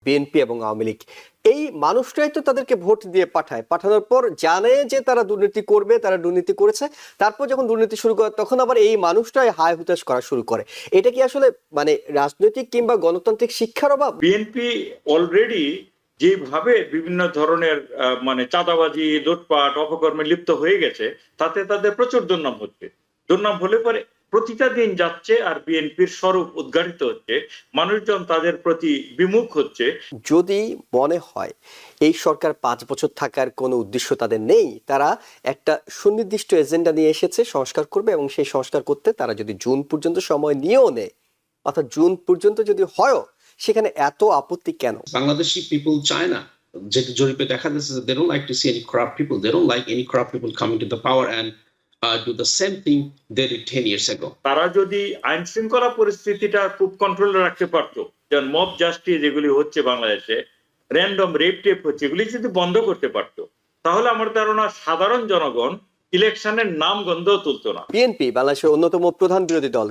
BNP এবং আওয়ামী লীগ এই মানুষটাই তো তাদেরকে ভোট দিয়ে পাঠায়, পাঠানোর পর জানে যে তারা দুর্নীতি করবে, তারা দুর্নীতি করেছে, তারপর যখন দুর্নীতি শুরু করে তখন আবার এই মানুষটাই হায় হুতাশ করা শুরু করে। এটা কি আসলে মানে রাজনৈতিক কিংবা গণতান্ত্রিক শিক্ষার অভাব? বিএনপি অলরেডি যেভাবে বিভিন্ন ধরনের মানে চাঁদাবাজি, লুটপাট, অপকর্মে লিপ্ত হয়ে গেছে, তাতে তাদের প্রচুর দুর্নাম হচ্ছে। দুর্নাম হলে পরে প্রতিটা দিন যাচ্ছে আর বিএনপির স্বরূপ উদ্ঘাটিত হচ্ছে, মানুষজন তাদের প্রতি বিমুখ হচ্ছে। যদি মনে হয় এই সরকার 5 বছর থাকার কোনো উদ্দেশ্য তাদের নেই, তারা একটা সুনির্দিষ্ট এজেন্ডা নিয়ে এসেছে, সংস্কার করবে, এবং সেই সংস্কার করতে তারা যদি জুন পর্যন্ত সময় নিয়েও নেয়, অর্থাৎ জুন পর্যন্ত যদি হয়ও, সেখানে এত আপত্তি কেন? বাংলাদেশি পিপল চায় না, যেটা জরিপে দেখা যাচ্ছে, they don't like to see any corrupt people, they don't like any corrupt people coming to the power and do the same thing they did 10 years ago. তারা যদি আইন শৃঙ্খলা পরিস্থিতিটা খুব কন্ট্রোলে রাখতে পারতো, যেমন মব জাস্টিস যেগুলি হচ্ছে বাংলাদেশে, র্যান্ডম রেপ টেপ হচ্ছে, এগুলি যদি বন্ধ করতে পারতো, তাহলে আমার ধারণা সাধারণ জনগণ ইলেকশনের নাম গন্ধও তুলতো না। বিএনপি বাংলাদেশের অন্যতম প্রধান বিরোধী দল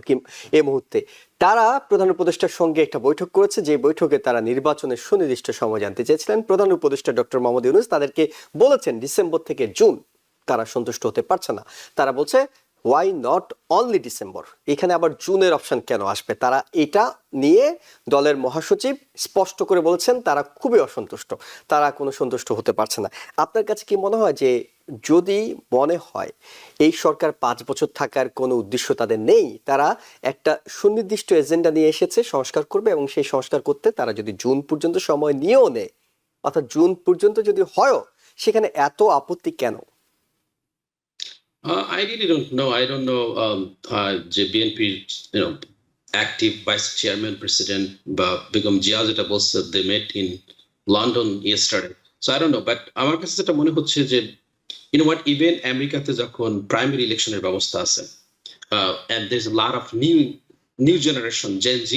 এই মুহূর্তে, তারা প্রধান উপদেষ্টার সঙ্গে একটা বৈঠক করেছে, যে বৈঠকে তারা নির্বাচনের সুনির্দিষ্ট সময় জানতে চেয়েছিলেন। প্রধান উপদেষ্টা ডক্টর মোহাম্মদ ইউনূস তাদেরকে বলেছেন ডিসেম্বর থেকে জুন তারা সন্তুষ্ট হতে পারছে না। তারা বলছে ওয়াই নট অনলি ডিসেম্বর, এখানে আবার জুনের অপশন কেন আসবে? তারা এটা নিয়ে দলের মহাসচিব স্পষ্ট করে বলেছেন তারা খুবই অসন্তুষ্ট, তারা কোনো সন্তুষ্ট হতে পারছে না। আপনার কাছে কি মনে হয় যে যদি মনে হয় এই সরকার 5 বছর থাকার কোনো উদ্দেশ্য তাদের নেই, তারা একটা সুনির্দিষ্ট এজেন্ডা নিয়ে এসেছে, সংস্কার করবে, এবং সেই সংস্কার করতে তারা যদি জুন পর্যন্ত সময় নিয়েও নেয়, অর্থাৎ জুন পর্যন্ত যদি হয়ও, সেখানে এত আপত্তি কেন? I really don't know. I don't know যে বিএনপির active vice chairman president Begum Jia যেটা বলছে, they met in London yesterday. So I don't know, but আমার কাছে যেটা মনে হচ্ছে যে what, even আমেরিকাতে যখন প্রাইমারি ইলেকশনের ব্যবস্থা আছে, and there's a lot of new generation Gen Z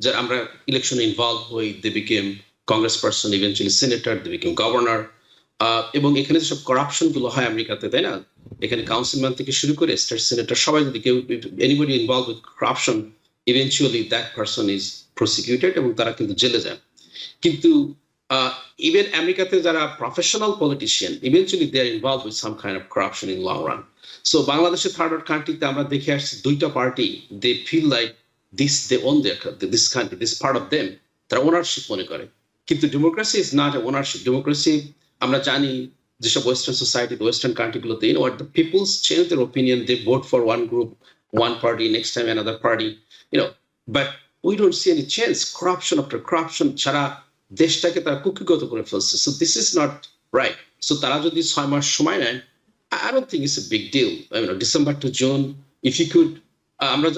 যে আমরা ইলেকশনে ইনভলভ হই, they became congressperson, eventually senator, they became governor, এবং এখানে যেসব করাপশন গুলো হয় আমেরিকাতে, তাই না, এখানে কাউন্সিলম্যান থেকে শুরু করে স্টেট সিনেটর সবাই যদি কেউ anybody involve with corruption, eventually that person is prosecuted এবং তারা কিন্তু জেলে যায়। কিন্তু ইভেন আমেরিকাতে যারা professional politician, eventually they are involve with some kind of corruption in long run. So বাংলাদেশের থার্ড ওয়ার্ল্ড কান্ট্রিতে আমরা দেখে আসছি দুইটা party, they feel like they own this country, this part of them, তারা ওনারশিপ মনে করে। কিন্তু democracy is not a ownership. Democracy আমরা জানি যেসব ওয়েস্টার্ন সোসাইটি, ওয়েস্টার্ন কান্ট্রিগুলোতে, what, the people's change their opinion, they vote for one group, one party, next time another party, but we don't see any change. Corruption after corruption, সারা দেশটাকে তারা কুক্ষিগত করে ফেলছে। So this is not right. So তারা যদি 6 মাস সময় নেন, I don't think it's a big deal. December to June, if you could,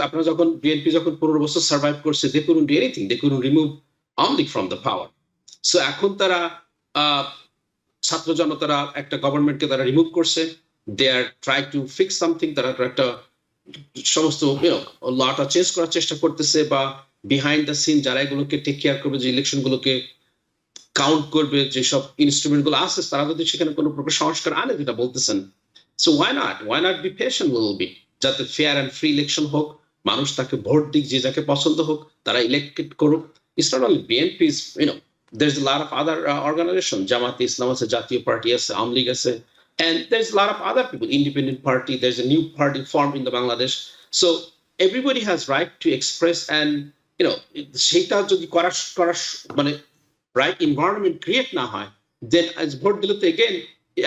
আপনারা যখন বিএনপি যখন 15 বছর সার্ভাইভ করছে, they couldn't do anything, they couldn't remove Aoumi League from the power. So এখন তারা ছাত্র জনতারা একটা গভর্নমেন্টকে তারা রিমুভ করছে, দে আর ট্রাই টু ফিক্স সামথিং, তারা একটা সমস্ত লটা চেঞ্জ করার চেষ্টা করতেছে, বা বিহাইন্ড দ্য সিন যারা এগুলোকে টেক কেয়ার করবে, যে ইলেকশন গুলোকে কাউন্ট করবে, যেসব ইনস্ট্রুমেন্ট গুলো আছে, তারা যদি সেখানে কোনো প্রকার সংস্কার আনে যেটা বলতেছেন, so why not be patient little bit, যাতে ফেয়ার অ্যান্ড ফ্রি ইলেকশন হোক, মানুষ তাকে ভোট দিক, যে যাকে পছন্দ হোক তারা ইলেক্টেড করুক। It's not only BNP, there's a lot of other organizations, Jamaat Islam as a Jatiya Party, as Aoumi League, and there's a lot of other people, independent party, there's a new party formed in the Bangladesh. So everybody has right to express, and সেটা যদি করার মানে right environment create না হয়, then as vote দিলে তো again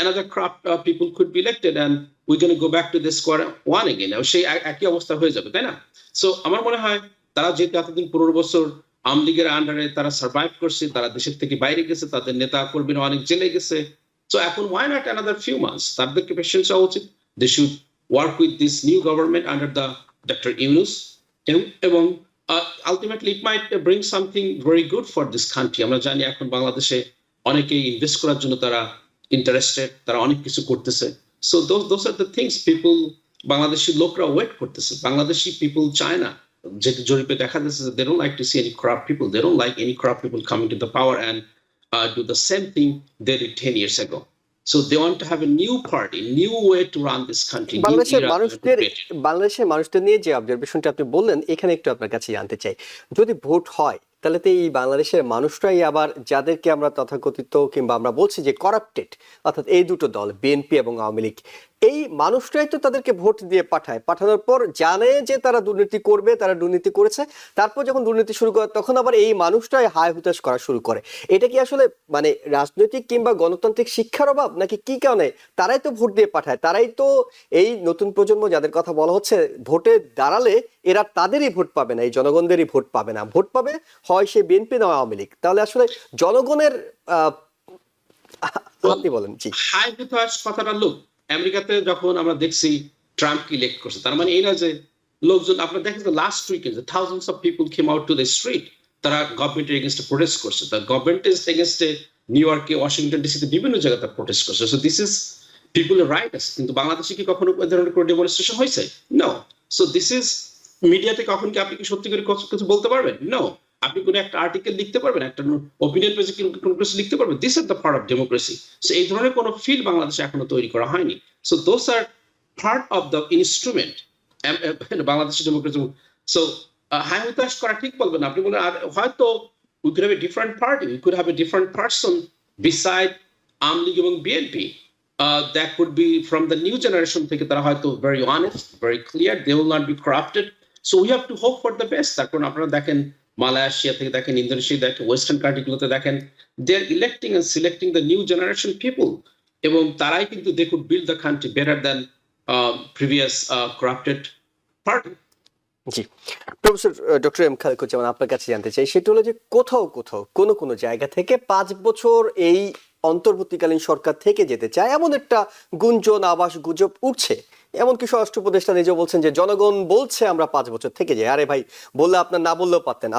another crop people could be elected, and we're going to go back to the square one again. সেই একই অবস্থা হয়ে যাবে, তাই না? So আমার মনে হয় তারা যেহেতু এতদিন 15 বছর আওয়ামী লীগের আন্ডারে তারা সার্ভাইভ করছে, তারা দেশের থেকে বাইরে গেছে, তাদের নেতা কর্মীরা অনেক জেলে গেছে, সো এখন why not another few months, তাদেরকে পেশেন্স হওয়া উচিত। They should work with this new government under the Dr. Yunus, এবং ultimately it might bring something very good for this country. আমরা জানি এখন বাংলাদেশে অনেকেই ইনভেস্ট করার জন্য তারা ইন্টারেস্টেড, তারা অনেক কিছু করতেছে। So those are the things people, Bangladeshi লোকরা ওয়েট করতেছে। বাংলাদেশি পিপল চায় না, যেটা জরিপে দেখা যাচ্ছে, they don't like to see any corrupt people, they don't like any corrupt people coming to the power and do the same thing they did 10 years ago. So they want to have a new party, new way to run this country. বাংলাদেশের মানুষদের নিয়ে যে অবজারভেশনটা আপনি বললেন, এখানে একটু আপনার কাছে জানতে চাই, যদি ভোট হয় তাহলে তো এই বাংলাদেশের মানুষরাই আবার যাদেরকে আমরা তথাকথিত কিংবা আমরা বলছি যে করাপ্টেড, অর্থাৎ এই দুটো দল বিএনপি এবং আওয়ামী লীগ, এই মানুষরাই তো তাদেরকে ভোট দিয়ে পাঠায়, পাঠানোর পর জানে যে তারা দুর্নীতি করবে, তারা দুর্নীতি করেছে, তারপর যখন দুর্নীতি শুরু করে তখন আবার এই মানুষটাই হায় হুতাশ করা শুরু করে। এটা কি আসলে মানে রাজনৈতিক কিংবা গণতান্ত্রিক শিক্ষার অভাব, নাকি কি কারণে তারাই তো ভোট দিয়ে পাঠায়? তারাই তো এই নতুন প্রজন্ম যাদের কথা বলা হচ্ছে ভোটে দাঁড়ালে এরা তাদেরই ভোট পাবে না, এই জনগণদেরই ভোট পাবে না, ভোট পাবে হয় সে বিএনপি না আওয়ামী লীগ। তাহলে আসলে জনগণের আপনি বলেন। জি, হাই হুতাশ কথাটা লোক আমেরিকাতে যখন আমরা দেখছি ট্রাম্পকে ইলেক্ট করছে, তার মানে এই না যে লোকজন, আপনারা দেখেন last weekend thousands of people came out to the street, তারা গভর্নমেন্টের এগেইনস্টে প্রোটেস্ট করছে, দ্য গভর্নমেন্টের এগেইনস্টে নিউ ইয়র্কে, ওয়াশিংটন ডিসিতে বিভিন্ন জায়গাতে প্রোটেস্ট করছে। সো দিস ইজ পিপলের রাইটস। কিন্তু বাংলাদেশে কি কখনো এই ধরনের কোনো ডেমনস্ট্রেশন হয়েছে? নো। সো দিস ইজ মিডিয়াতে কখন কি আপনি কি সত্যি করে কিছু বলতে পারবেন? নো। আপনি কোনো একটা আর্টিকেল লিখতে পারবেন, একটা ওপিনিয়ন পেজে কোনো কিছু লিখতে পারবেন? This is the part of democracy. So এই ধরনের কোনো ফিল্ড বাংলাদেশে এখনো তৈরি করা হয়নি। So those are part of the instrument বাংলাদেশের ডেমোক্রেসি। সো হাই হুতাশ করা ঠিক বলবেন না। আপনি বলেন হয়তো we could have a different party, we could have a different person beside Awami League এবং BNP. That could be from the new generation থেকে তারা হয়তো very honest, very clear, they will not be corrupted. So we have to hope for the best. তার কারণ আপনারা দেখেন Malaysia থেকে দেখেন, ইন্দোনেশিয়া দেখেন, ওয়েস্টার্ন কান্ট্রিগুলোতে দেখেন, they are electing and selecting the new generation people. এবং তারাই কিন্তু they could build the country better than previous corrupted party. G, professor doctor M Khalekuzzaman, আপনার কাছে জানতে চাই সেটা হলো যে কোথাও কোথাও কোনো জায়গা থেকে 5 বছর এই অন্তর্বর্তীকালীন সরকার থেকে যেতে চায় এমন একটা গুঞ্জন, আভাস, গুজব উঠছে। এমনকি স্বরাষ্ট্র উপদেষ্টা নিজেও বলছেন যে জনগণ বলছে আমরা 5 বছর থেকে যাই। আরে ভাই, বললে আপনার না বললেও পারতেন।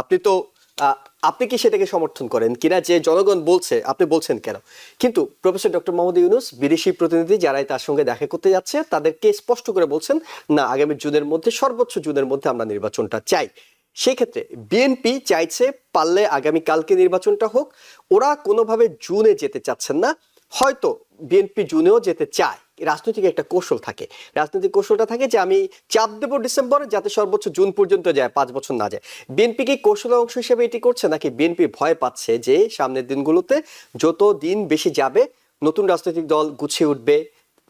আপনি কি সেটাকে সমর্থন করেন কিনা যে জনগণ বলছে, আপনি বলছেন কেন? কিন্তু প্রফেসর ডক্টর মোহাম্মদ ইউনূস বিদেশি প্রতিনিধি যারাই তার সঙ্গে দেখা করতে যাচ্ছে তাদেরকে স্পষ্ট করে বলছেন না, আগামী জুনের মধ্যে, সর্বোচ্চ জুনের মধ্যে আমরা নির্বাচনটা চাই। সেক্ষেত্রে বিএনপি চাইছে পারলে আগামী কালকে নির্বাচনটা হোক, ওরা কোনোভাবে জুনে যেতে চাচ্ছেন না। হয়তো বিএনপি জুনেও যেতে চায়, রাজনৈতিক একটা কৌশল থাকে, রাজনৈতিক কৌশলটা থাকে যে আমি চাপ দেবো ডিসেম্বরে যাতে সর্বোচ্চ জুন পর্যন্ত যায়, 5 বছর না যায়। বিএনপি কি কৌশলের অংশ হিসেবে এটি করছে, নাকি বিএনপি ভয় পাচ্ছে যে সামনের দিনগুলোতে যত দিন বেশি যাবে নতুন রাজনৈতিক দল গুছিয়ে উঠবে,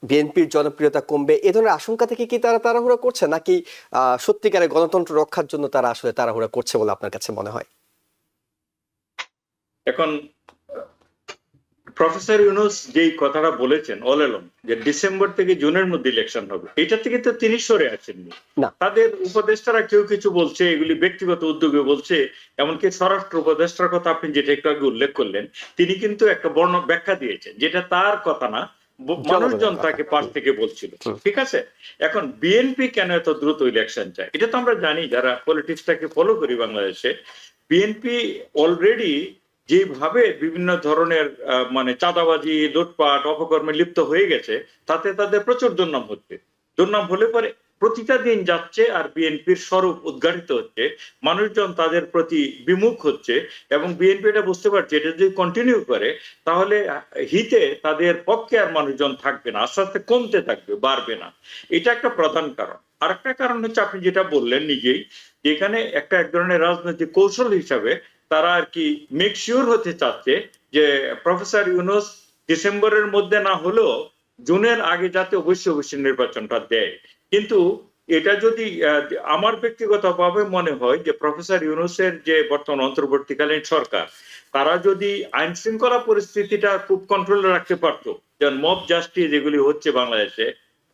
বিএনপির জনপ্রিয়তা কমবে, এ ধরনের আশঙ্কা থেকে কি তারা তাড়াহুড়া করছে, নাকি সত্যিকারের গণতন্ত্র রক্ষার জন্য তারা আসলে তাড়াহুড়া করছে বলে আপনার কাছে মনে হয়? এখন প্রফেসর ইউনূস যেই কথাটা বলেছেন অল এলং যে ডিসেম্বর থেকে জুনের মধ্যে ইলেকশন হবে, এটা থেকে তো তিনি সরে আসেননি। তাদের উপদেষ্টারা কেউ কিছু বলছে, এগুলি ব্যক্তিগত উদ্যোগে বলছে। এমনকি স্বরাষ্ট্র উপদেষ্টার কথা আপনি যেটা একটু আগে উল্লেখ করলেন, তিনি কিন্তু একটা বর্ণ ব্যাখ্যা দিয়েছেন যেটা তার কথা না, মানুষজন তাকে পাশ থেকে বলছিল। ঠিক আছে, এখন বিএনপি কেন এত দ্রুত ইলেকশন চায় এটা তো আমরা জানি যারা পলিটিক্সটাকে ফলো করি বাংলাদেশে। বিএনপি অলরেডি যেভাবে বিভিন্ন ধরনের মানে চাঁদাবাজি, লুটপাট, অপকর্মে লিপ্ত হয়ে গেছে, তাতে তাদের প্রচুর দুর্নাম হচ্ছে। দুর্নাম হলে পরে প্রতিটা দিন যাচ্ছে আর বিএনপির স্বরূপ উদ্ঘাটিত হচ্ছে, মানুষজন তাদের প্রতি বিমুখ হচ্ছে, এবং বিএনপি এটা বুঝতে পারছে এটা যদি কন্টিনিউ করে তাহলে হিতে তাদের পক্ষে আর মানুষজন থাকবে না, আস্তে আস্তে কমতে থাকবে, বাড়বে না। এটা একটা প্রধান কারণ। আর একটা কারণ হচ্ছে আপনি যেটা বললেন নিজেই, যেখানে এক ধরনের রাজনৈতিক কৌশল হিসাবে তারা আর কি মেক শিওর হতে চাচ্ছে যে প্রফেসর ইউনূস ডিসেম্বরের মধ্যে না হলেও জুনের আগে যাতে অবশ্যই নির্বাচনটা দেয়। কিন্তু এটা যদি আমার ব্যক্তিগতভাবে মনে হয় যে প্রফেসর ইউনূসের যে বর্তমান অন্তর্বর্তীকালীন সরকার, তারা যদি আইন শৃঙ্খলা পরিস্থিতিটা খুব কন্ট্রোলে রাখতে পারতো, যেমন মব জাস্টিস যেগুলি হচ্ছে বাংলাদেশে,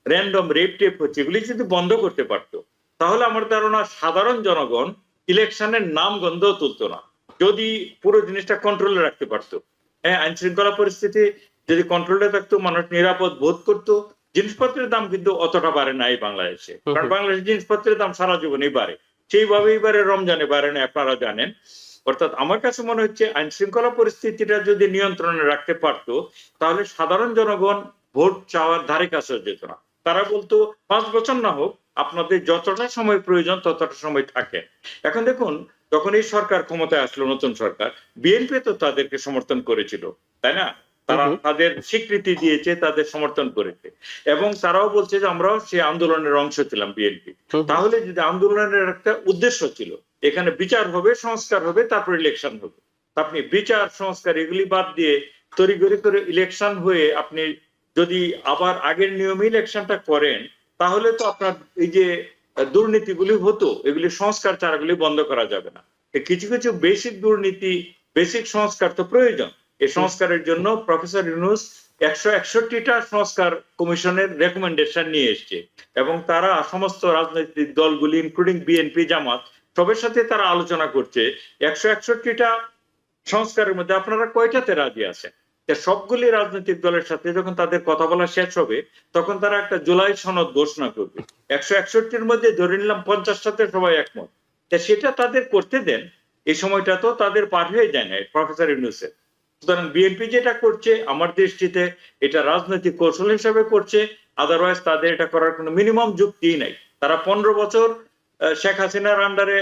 র্যান্ডম রেপ টেপ হচ্ছে, এগুলি যদি বন্ধ করতে পারতো, তাহলে আমার ধারণা সাধারণ জনগণ ইলেকশনের নাম গন্ধও তুলতো না, যদি পুরো জিনিসটা কন্ট্রোলে রাখতে পারতো। হ্যাঁ, আইন শৃঙ্খলা পরিস্থিতি যদি কন্ট্রোলে থাকতো, মানুষ নিরাপদ বোধ করতো। জিনিসপত্রের দাম কিন্তু অতটা বাড়ে না এই বাংলাদেশে, কারণ বাংলাদেশের জিনিসপত্রের দাম সারা জীবনই বাড়ে, সেইভাবেই বাড়ে, রমজানে বাড়ে না, আপনারা জানেন। অর্থাৎ আমার কাছে মনে হচ্ছে আইন শৃঙ্খলা পরিস্থিতিটা যদি নিয়ন্ত্রণে রাখতে পারতো, তাহলে সাধারণ জনগণ ভোট চাওয়ার ধারে কাছে যেত না। তারা বলতো 5 বছর না হোক, আপনাদের যতটা সময় প্রয়োজন ততটা সময় থাকে। এখন দেখুন, যখন এই সরকার ক্ষমতায় আসলো, নতুন সরকার, বিএনপি তো তাদেরকে সমর্থন করেছিল, তাই না? তারা তাদের স্বীকৃতি দিয়েছে, তাদের সমর্থন করেছে, এবং তারাও বলছে যে আমরাও সেই আন্দোলনের অংশ ছিলাম বিএনপি। তাহলে যদি আন্দোলনের একটা উদ্দেশ্য ছিল, এখানে বিচার হবে, সংস্কার হবে, তারপর ইলেকশন হবে। আপনি বিচার সংস্কার এগুলি বাদ দিয়ে তড়িঘড়ি করে ইলেকশন হয়ে আপনি যদি আবার আগের নিয়মে ইলেকশনটা করেন, তাহলে তো আপনার এই যে দুর্নীতিগুলি হতো, এগুলি সংস্কার ছাড়াগুলি বন্ধ করা যাবে না। কিছু কিছু বেসিক দুর্নীতি, বেসিক সংস্কার তো প্রয়োজন। এই সংস্কারের জন্য প্রফেসর ইউনূস 161টা সংস্কার কমিশনের রেকমেন্ডেশন নিয়ে এসছে, এবং তারা সমস্ত রাজনৈতিক দলগুলি ইনক্লুডিং বিএনপি, জামাত, সবের সাথে তারা আলোচনা করছে। 161টা সংস্কারের মধ্যে আপনারা কয়টাতে রাজি আছেন? সবগুলি রাজনৈতিক দলের সাথে যখন তাদের কথা বলা শেষ হবে, তখন তারা একটা জুলাই সনদ ঘোষণা করবে। 161-র মধ্যে ধরে নিলাম 50টাতে সবাই একমত, সেটা তাদের করতে দেন। এই সময়টা তো তাদের পার হয়ে যায় না প্রফেসর ইউনূসের। সুতরাং বিএনপি যেটা করছে আমার দৃষ্টিতে এটা রাজনৈতিক কৌশল হিসেবে করছে, আদারওয়াইজ তাদের এটা করার কোনো মিনিমাম যুক্তি নাই। তারা 15 বছর শেখ হাসিনার আন্ডারে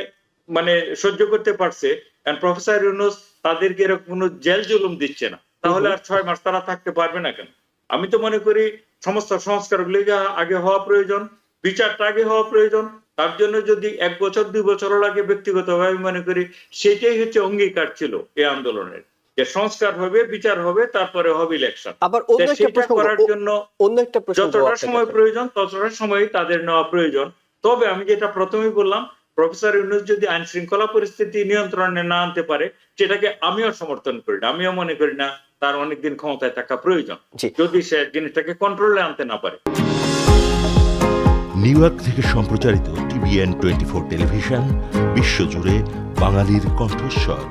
মানে সহ্য করতে পারছে, এন্ড প্রফেসর ইউনূস তাদেরকে এরকম কোনো জেল জুলুম দিচ্ছে না, তাহলে আর 6 মাস তারা থাকতে পারবে না কেন? আমি তো মনে করি সমস্ত সংস্কারগুলি আগে হওয়া প্রয়োজন, বিচারটা আগে হওয়া প্রয়োজন। তার জন্য যদি 1 বছর 2 বছরও লাগে, ব্যক্তিগতভাবে আমি মনে করি সেটাই হচ্ছে অঙ্গীকার ছিল এই আন্দোলনের, যে সংস্কার হবে, বিচার হবে, তারপরে হবে ইলেকশন। আবার অন্য একটা প্রশ্ন করার জন্য যতটা সময় প্রয়োজন ততটা সময় তাদের নেওয়া প্রয়োজন। তবে আমি যেটা প্রথমেই বললাম, প্রফেসর ইউনূস যদি আইন শৃঙ্খলা পরিস্থিতি নিয়ন্ত্রণে না আনতে পারে, সেটাকে আমিও সমর্থন করি না। আমিও মনে করি না তার অনেকদিন ক্ষমতায় থাকা প্রয়োজন, যদি সে জিনিসটাকে কন্ট্রোলে আনতে না পারে। নিউ ইয়র্ক থেকে সম্প্রচারিত TVN 24 টেলিভিশন, বিশ্বজুড়ে বাঙালির কণ্ঠস্বর।